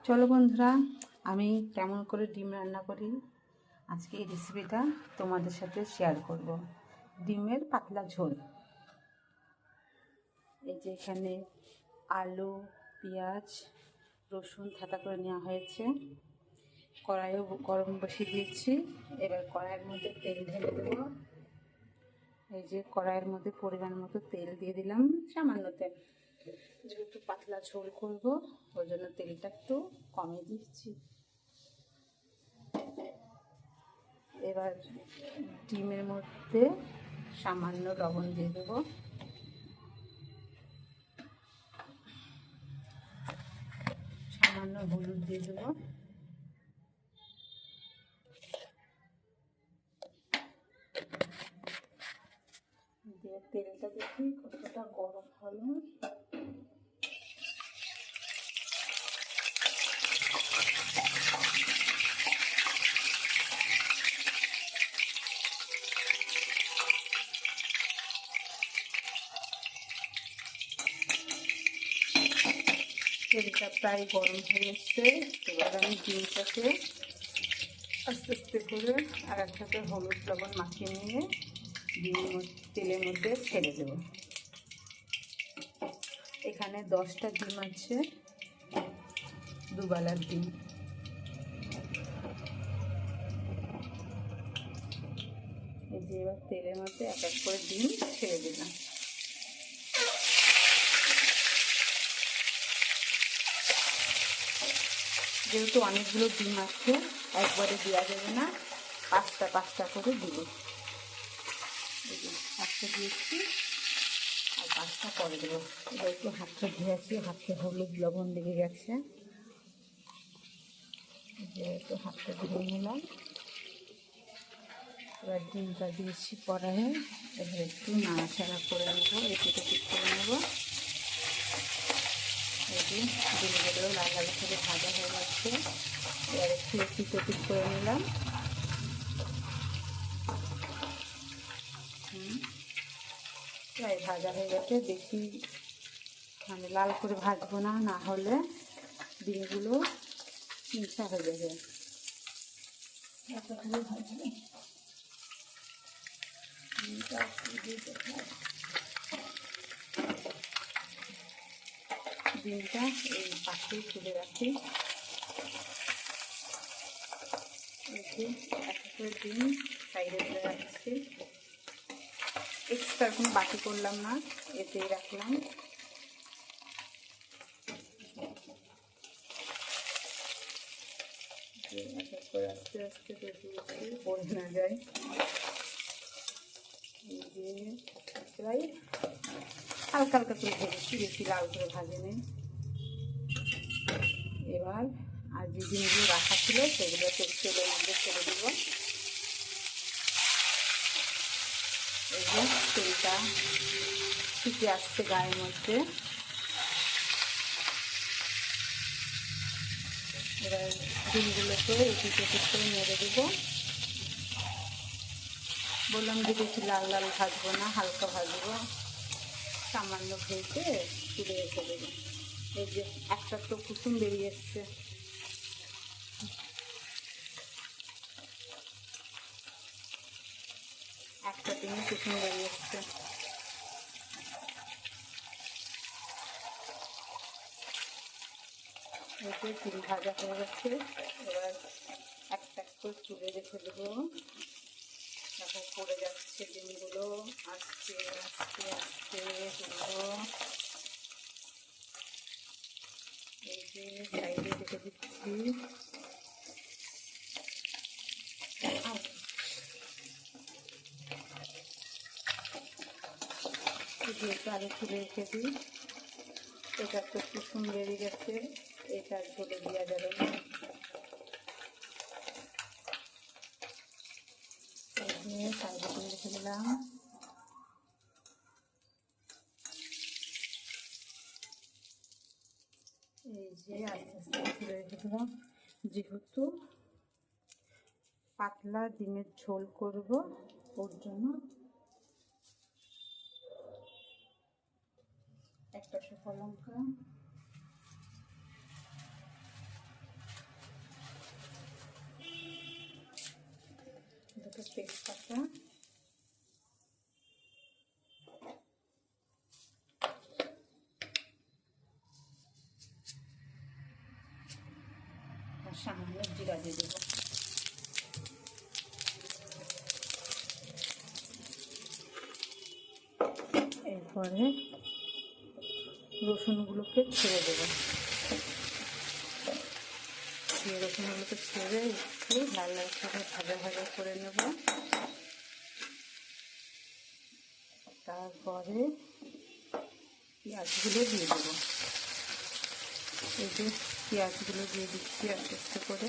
চলো বন্ধুরা, আমি কেমন করে ডিম রান্না করি আজকে এই রেসিপিটা তোমাদের সাথে শেয়ার করব। ডিমের পাতলা ঝোল। এই যে এখানে আলু, পেঁয়াজ, রসুন থেঁতা করে নেওয়া হয়েছে। কড়াইও গরম বসিয়ে দিয়েছি। এবার কড়াইয়ের মধ্যে তেল ঢেলে দেবো। এই যে কড়াইয়ের মধ্যে পরিমাণ মতো তেল দিয়ে দিলাম, সামান্য তেল। যেহেতু পাতলা ঝোল করব ওই জন্য তেলটা একটু কমিয়ে দিচ্ছি। এবার ডিমের মধ্যে সামান্য লবণ দিয়ে দেবো, সামান্য হলুদ দিয়ে দেবো, দিয়ে তেলটা দেখি কতটা গরম হলো। তেলটা প্রায় গরম হয়ে এসছে। এবার আমি ডিমটাকে আস্তে আস্তে করে আর একসাথে হলুদ লবণ মাখিয়ে নিয়ে ডিমের তেলের মধ্যে ছেড়ে দেব। এখানে 10টা ডিম আছে, দুবেলার ডিম। এই যে এবার তেলের মধ্যে এক এক করে ডিম ছেড়ে দিলাম। যেহেতু অনেকগুলো ডিম আছে একবারে দেওয়া যাবে না, পাঁচটা পাঁচটা করে দিব। একটা দিয়েছি আর পাঁচটা পরে দেবো। এবার একটু হাতটা ধুয়েছি, হাতটা হলুদ লবণ লেগে গেছে, যে একটু হাতটা ধুয়ে নিলাম। এবার ডিমটা দিয়েছি কড়াইয়ে। এবার একটু নাড়াচাড়া করে নেবো, এপিটা ঠিক করে নেবো। এই যে ডিমগুলো লাল লাল করে ভাজা হয়ে যাচ্ছে। এবার একটু এপিটা ঠিক করে নিলাম। প্রায় ভাজা হয়ে গেছে। বেশি লাল করে ভাজবো না, না হলে ডিমগুলো চিমচা হয়ে যাবে। এতগুলো ভাজবো। ডিমটা এই পাশে তুলে রাখি। একটা করে ডিম সাইডে তুলে রাখছি। এক্সট্রা কোনো বাটি করলাম না, এতেই রাখলাম। আস্তে আস্তে বেশি পড়ে না যায়। এই যে প্রায় হালকা হালকা করে ভেজেছি, বেশি লাল করে ভাজেনি। এবার আর যে ডিমগুলো রাখা ছিল সেগুলো তেলের মধ্যে ছেড়ে দেবো। এই যে তেলটা ফুটে আসছে গায়ের মধ্যে। এবার ডিমগুলোকে এপিট করে নেড়ে দেবো। বললাম যে বেশি লাল লাল ভাজবো না, হালকা ভাজবো, সামান্য ভেজে তুলে রেখে দেবো। এই যে একটা তো কুসুম বেরিয়ে এসছে। একটা ডিমে কুসুম বেরিয়ে এসছে। এতে ডিম ভাজা হয়ে গেছে। এবার একটা করে তুলে রেখে দেবো। এখন পড়ে যাচ্ছে ডিমগুলো, আস্তে আস্তে আস্তে হলো। এই যে সাইডে রেখে দিচ্ছি। যেহেতু আগে তুলে রেখে দিই, এটা তো কুসুম বেরিয়ে গেছে, এটা ঝোলে দেওয়া যাবে না। সাইডে তুলে রেখে দিলাম। এই যে আস্তে আস্তে তুলে রেখে দিলাম। যেহেতু পাতলা ডিমের ঝোল করব ওর জন্য একটা শুকনো লঙ্কা, পেঁয়াজটা। আর সামান্য জিরা দিয়ে দেবো। এরপরে রসুনগুলোকে ছেড়ে দেবো। রসুনগুলোকে ছেড়ে একটু লাল লাল করে ভাজা ভাজা করে নেব। তারপরে পেঁয়াজগুলো দিয়ে দেবো। এই যে পেঁয়াজগুলো দিয়ে দিচ্ছি আস্তে আস্তে করে।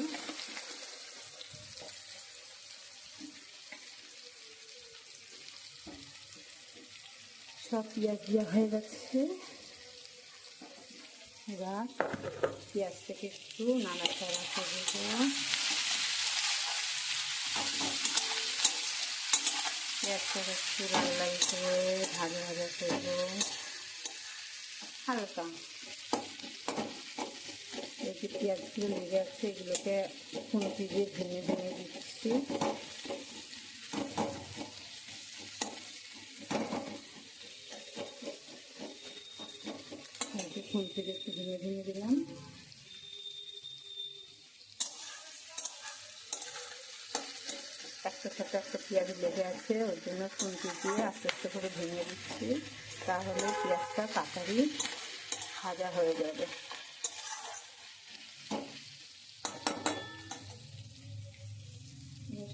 সব পেঁয়াজ দেওয়া হয়ে যাচ্ছে। এবার পেঁয়াজটাকে একটু নাড়াচাড়া করে দেবো। পেঁয়াজটাকে একটু লাল লাল করে ভাজা ভাজা করবো হালকা। এই যে পেঁয়াজগুলো লেগে আছে এগুলোকে খুন্তি দিয়ে ভেঙে ভেঙে দিচ্ছি। খুন্তি দিয়ে একটু ভেঙে ভেঙে দিলাম। একটা সাথে একটা পেঁয়াজ লেগে আছে, ওর জন্য খুন্তি দিয়ে আস্তে আস্তে করে ভেঙে দিচ্ছি। তাহলে পেঁয়াজটা তাড়াতাড়ি ভাজা হয়ে যাবে।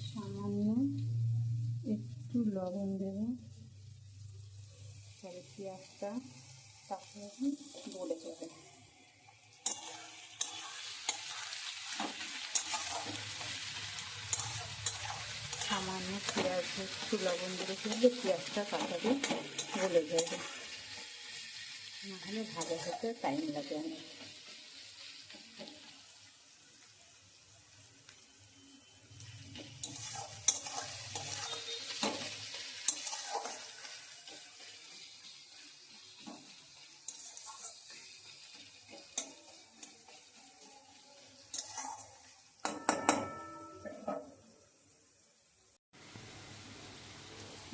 সামান্য একটু লবণ দেবো, তাহলে পেঁয়াজটা তাড়াতাড়ি গলে যাবে। সামান্য পেঁয়াজ একটু লবণ দিয়ে ফেললে পেঁয়াজটা তাড়াতাড়ি গলে যাবে, নাহলে ভাজা হতে টাইম লাগে অনেক।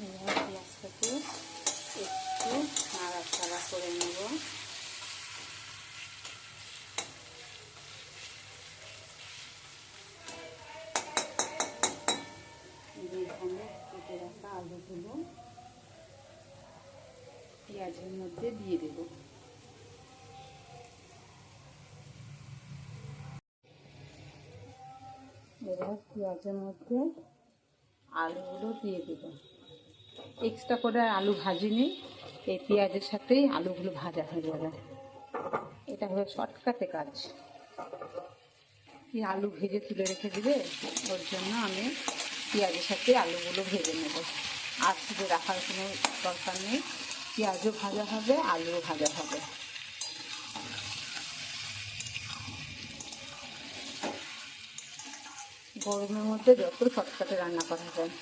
এবার পেঁয়াজটাকে একটু নাড়াচাড়া করে নেব। এখানে কেটে রাখা আলুগুলো পেঁয়াজের মধ্যে দিয়ে দেব। এবার পেঁয়াজের মধ্যে আলুগুলো দিয়ে দেব। এক্সট্রা করে আলু ভাজিনি, এই পেঁয়াজের সাথেই আলুগুলো ভাজা হয়ে যাবে। এটা হলো শর্টকাটে কাজ। এই আলু ভেজে তুলে রেখে দিবে, ওর জন্য আমি পেঁয়াজের সাথে আলুগুলো ভেজে নেব। আর শুধু রাখার কোনো দরকার নেই, পেঁয়াজও ভাজা হবে আলুও ভাজা হবে। গরমের মধ্যে যত শর্টকাটে রান্না করা যায়,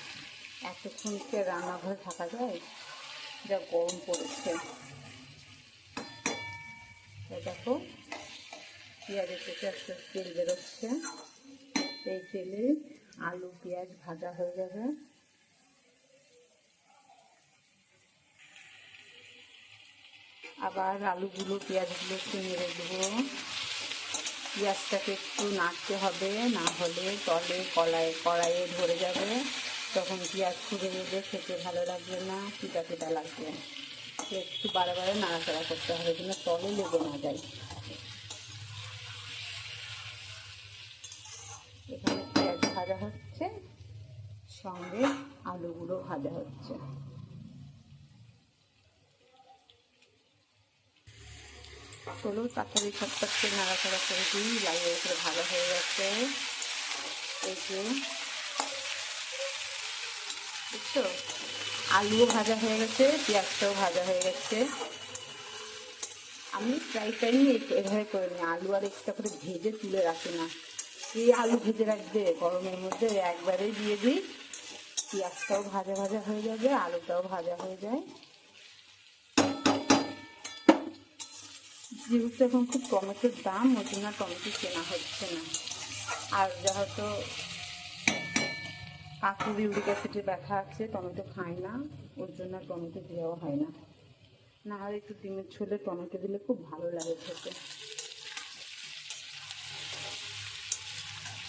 এতক্ষণকে রান্নাঘরে থাকা যায়, যা গরম পড়েছে। দেখো পেঁয়াজের থেকে আস্তে আস্তে তেল বেরোচ্ছে, এই তেলে আলু পেঁয়াজ ভাজা হয়ে যাবে। আবার আলুগুলো পেঁয়াজগুলো একটু নেড়ে দেবো। পেঁয়াজটাকে একটু নাড়তে হবে, না হলে তলে কড়াইয়ে ধরে যাবে, তখন পেঁয়াজ ছুঁড়ে নেবে, খেতে ভালো লাগবে না, পিটা পিটা লাগবে। একটু বারে বারে নাড়াচাড়া করতে হবে যেন তলে লেগে না যায়। এখানে পেঁয়াজ ভাজা হচ্ছে, সঙ্গে আলুগুলো ভাজা হচ্ছে। চলো তাড়াতাড়ি ছটপট করে নাড়াচাড়া করে দিই, লাইয়ের উপরে ভালো হয়ে গেছে। এই যে বুঝছো, আলুও ভাজা হয়ে গেছে, পেঁয়াজটাও ভাজা হয়ে গেছে। আমি প্রায় টাইমই এভাবে করে নিই, আলু আর এক্সট্রা করে ভেজে তুলে রাখি না। এই আলু ভেজে রাখবে গরমের মধ্যে, একবারেই দিয়ে দিই, পেঁয়াজটাও ভাজা ভাজা হয়ে যাবে, আলুটাও ভাজা হয়ে যায়। যেহেতু এখন খুব টমেটোর দাম, ওই জন্য টমেটো কেনা হচ্ছে না। আর যেহেতু কাকুর ইউরিক অ্যাসিডের ব্যথা আছে, টমেটো খায় না, ওর জন্য টমেটো দেওয়া হয় না। না হলে একটু ডিমের ঝোলে টমেটো দিলে খুব ভালো লাগে খেতে।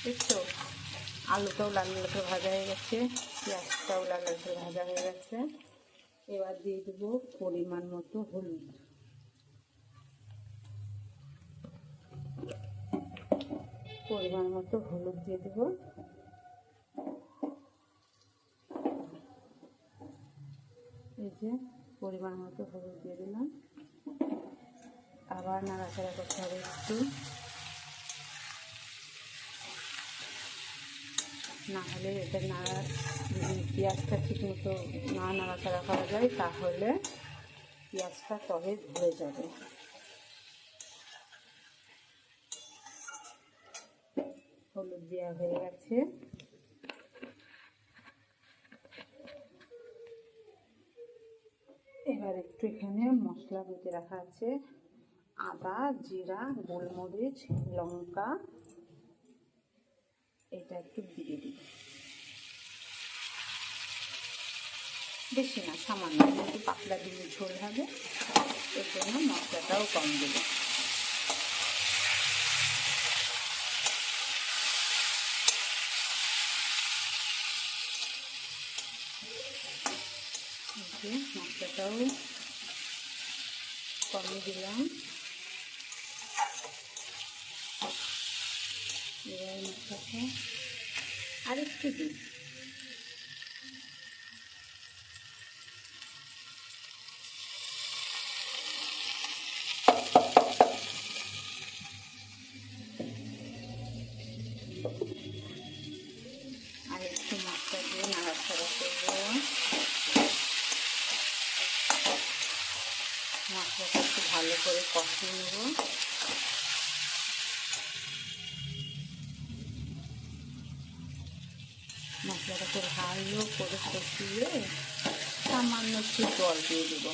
দেখছো আলুটাও লাল লাল করে ভাজা হয়ে গেছে, পেঁয়াজটাও লাল লাল করে ভাজা হয়ে গেছে। এবার দিয়ে দেবো পরিমাণ মতো হলুদ। পরিমাণ মতো হলুদ দিয়ে দেবো। এই যে পরিমাণ মতো হলুদ দিয়ে দিলাম। আবার নাড়াচাড়া করতে হবে একটু, না হলে এটা পেঁয়াজটা ঠিক মতো না নাড়াচাড়া করা যায় তাহলে পেঁয়াজটা তবে ধরে যাবে। হলুদ দেওয়া হয়ে গেছে। এবার একটু এখানে মশলা বেটে রাখা আছে, আদা, জিরা, গোলমরিচ, লঙ্কা, এটা একটু দিয়ে দিই। বেশি না, সামান্য, একটু পাতলা দিলে ঝোল হবে, এর জন্য মশলাটাও কম দেবো। মশলাটাও কমিয়ে দিলাম। এবার মশলাটা আর একটু দিই। আর একটু মশলা দিয়ে নাড়াচাড়া করবো। মশলাটা একটু ভালো করে কষিয়ে নেব। মশলাটাকে ভালো করে কষিয়ে সামান্য একটু জল দিয়ে দেবো।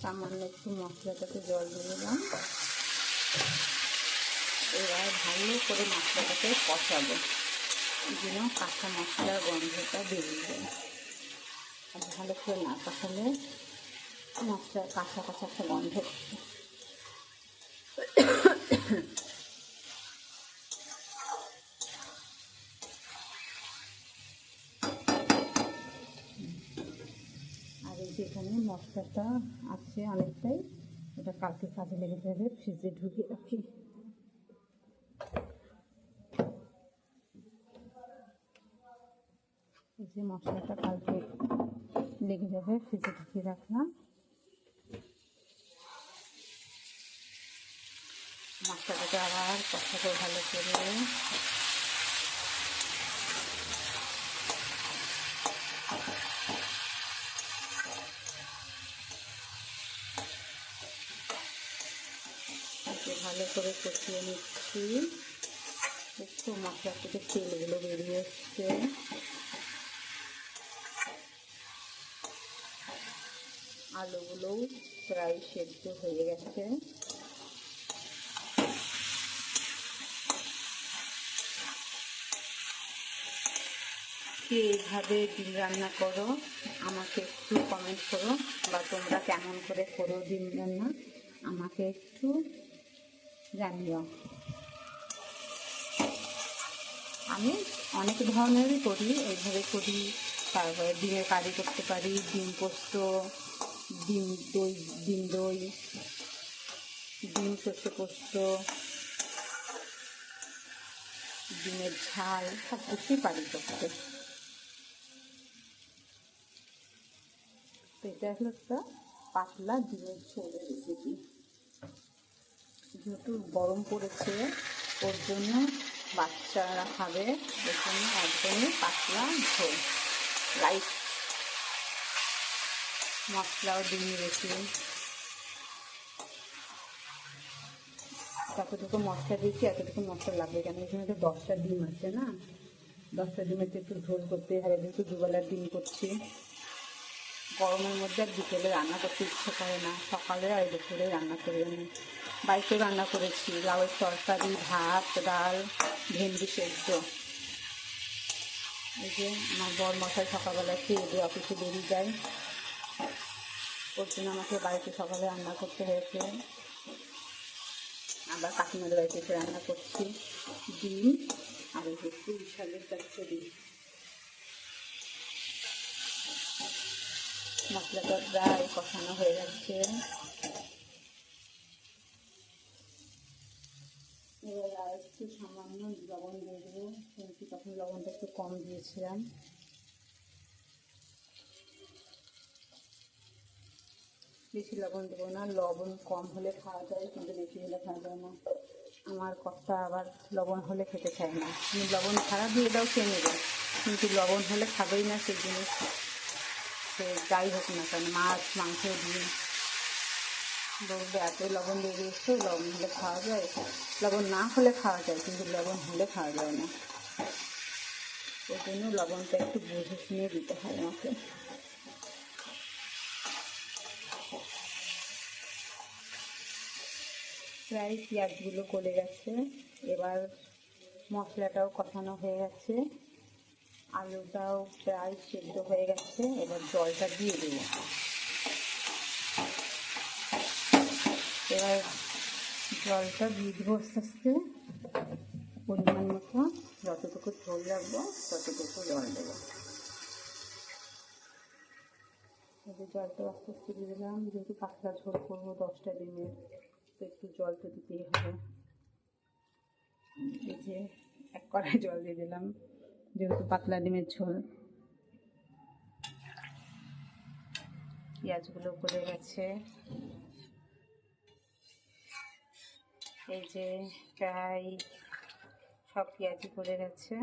সামান্য একটু মশলাটাকে জল দিয়ে দিলাম। এবার ভালো করে মশলাটাকে কষাবো, যেন কাঁচা মশলার গন্ধটা বেরিয়ে যায়। আর ভালো করে না কষালে মশলার কাঁচা কাঁচা একটা গন্ধ। আর এই যে এখানে মশলাটা আছে অনেকটাই, এটা কালকে কাজে লেগে যাবে, ফ্রিজে ঢুকিয়ে রাখি। এই যে মশলাটা কালকে লেগে যাবে, ফ্রিজে ঢুকিয়ে রাখলাম। মশলাটাকে আবার কষাতে ভালো করে। ভালো করে কষিয়ে নিচ্ছি। একটু মশলা থেকে তেলগুলো বেরিয়ে এসছে। আলুগুলোও প্রায় সেদ্ধ হয়ে গেছে। কে এইভাবে ডিম রান্না করো আমাকে একটু কমেন্ট করো, বা তোমরা কেমন করে করো ডিম রান্না আমাকে একটু জানিও। আমি অনেক ধরনেরই করি, এইভাবে করি। তারপরে ডিমের কারি করতে পারি, ডিম পোস্ত, ডিম দই, ডিম সর্ষে পোস্ত, ডিমের ঝাল, সব কিছুই পারি করতে। তো এটা হলো একটা পাতলা ডিমের ঝোলের রেসিপি। যেহেতু গরম পড়েছে ওর জন্য, বাচ্চারা খাবে, ওর জন্য একদমই পাতলা ঝোল, লাইট। মশলাও দিয়ে রেখে যতটুকু মশলা দিয়েছি এতটুকু মশলা লাগবে, কেন এখানে তো 10টা ডিম আছে না, 10টা ডিমের তো একটু ঝোল করতে হবে, যেহেতু দুবেলার ডিম করছি, গরমের মধ্যে আর বিকেলে রান্না করতে ইচ্ছে করে না, সকালে আর দুপুরে রান্না করে নিই। বাড়িতেও রান্না করেছি, লাউয়ের তরকারি, ভাত, ডাল, ভেন্ডি সেদ্ধ। এই যে আমার বর মশাই সকালবেলা খেয়ে দিয়ে অফিসে বেরিয়ে যায়, ওর জন্য আমাকে বাড়িতে সকালে রান্না করতে হয়েছে। আবার কাকিমাদের বাড়িতে এসে রান্না করছি ডিম আর একটু শাকের চচ্চড়ি। মশলাটা প্রায় কষানো হয়ে যাচ্ছে। এবার আর একটু সামান্য লবণ দিয়ে দেবো, কিন্তু তখন লবণটা একটু কম দিয়েছিলাম। বেশি লবণ দেবো না, লবণ কম হলে খাওয়া যায় কিন্তু বেশি হলে খাওয়া যায় না। আমার কর্তা আবার লবণ হলে খেতে চায় না, তুমি লবণ ছাড়া দিয়ে দাও খেয়ে নেবে, কিন্তু লবণ হলে খাবেই না সেই জিনিস, সে যাই হোক না কেন, মাছ মাংস ডিম বলবে এত লবণ দিয়ে দিয়েছো, লবণ হলে খাওয়া যায়, লবণ না হলে খাওয়া যায় কিন্তু লবণ হলে খাওয়া যায় না। ওই জন্য লবণটা একটু বুঝে শুনে দিতে হয় আমাকে। প্রায় পেঁয়াজগুলো গলে গেছে, এবার মশলাটাও কষানো হয়ে গেছে, আলুটাও প্রায় সেদ্ধ হয়ে গেছে। এবার জলটা দিয়ে দেব। এবার জলটা দিয়ে দেবো আস্তে আস্তে, পরিমাণ মতো যতটুকু ঝোল রাখবো ততটুকু জল দেবো। এবার জলটা আস্তে আস্তে দিয়ে দিলাম, যেহেতু পাতলা ঝোল করবো 10টা ডিমের, তো একটু জল তো দিতেই হবে। এই যে এক কড়াই জল দিয়ে দিলাম, যেহেতু পাতলা ডিমের ঝোল। পেঁয়াজগুলো গলে গেছে, এই যে প্রায় সব পেঁয়াজই গলে গেছে।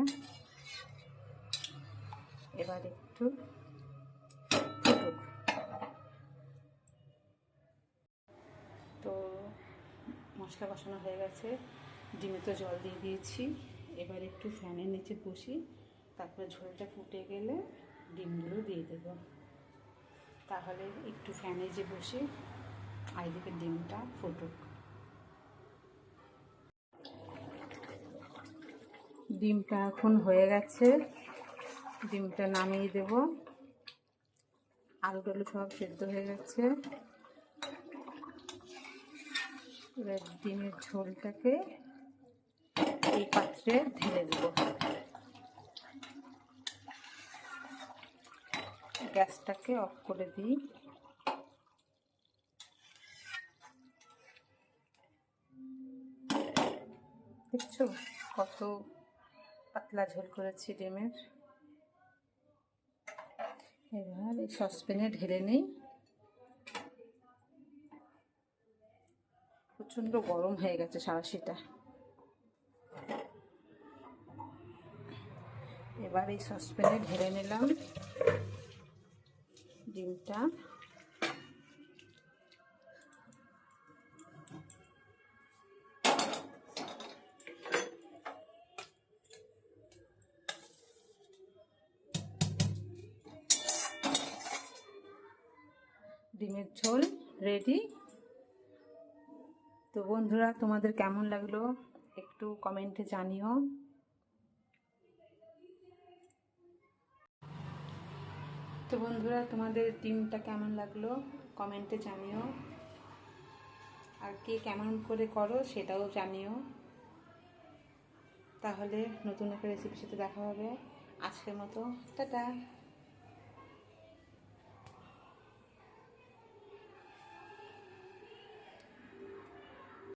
এবার একটু ফুটুক। তো মশলা কষানো হয়ে গেছে, ডিমে তো জল দিয়ে দিয়েছি। এবার একটু ফ্যানের নিচে বসি, তারপরে ঝোলটা ফুটে গেলে ডিমগুলো দিয়ে দেব। তাহলে একটু ফ্যানে যে বসে আর এদিকে ডিমটা ফুটুক। ডিমটা এখন হয়ে গেছে, ডিমটা নামিয়ে দেব। আলু টালু সব সেদ্ধ হয়ে গেছে। এবার ডিমের ঝোলটাকে এই পাত্রে ঢেলে দেব। গ্যাসটাকে অফ করে দিই। দেখছো কত পাতলা ঝোল করেছি ডিমের। এবার এই সসপ্যানে ঢেলে নিই। প্রচণ্ড গরম হয়ে গেছে সাঁড়াশিটা। এবার এই সসপ্যানে ঢেলে নিলাম ডিমটা। ডিমের ঝোল রেডি। তো বন্ধুরা, তোমাদের কেমন লাগলো একটু কমেন্টে জানিও। তো বন্ধুরা, তোমাদের ডিমটা কেমন লাগলো কমেন্টে জানিও, আর কে কেমন করে করো সেটাও জানিও। তাহলে নতুন একটা রেসিপির সাথে দেখা হবে। আজকের মতো টাটা।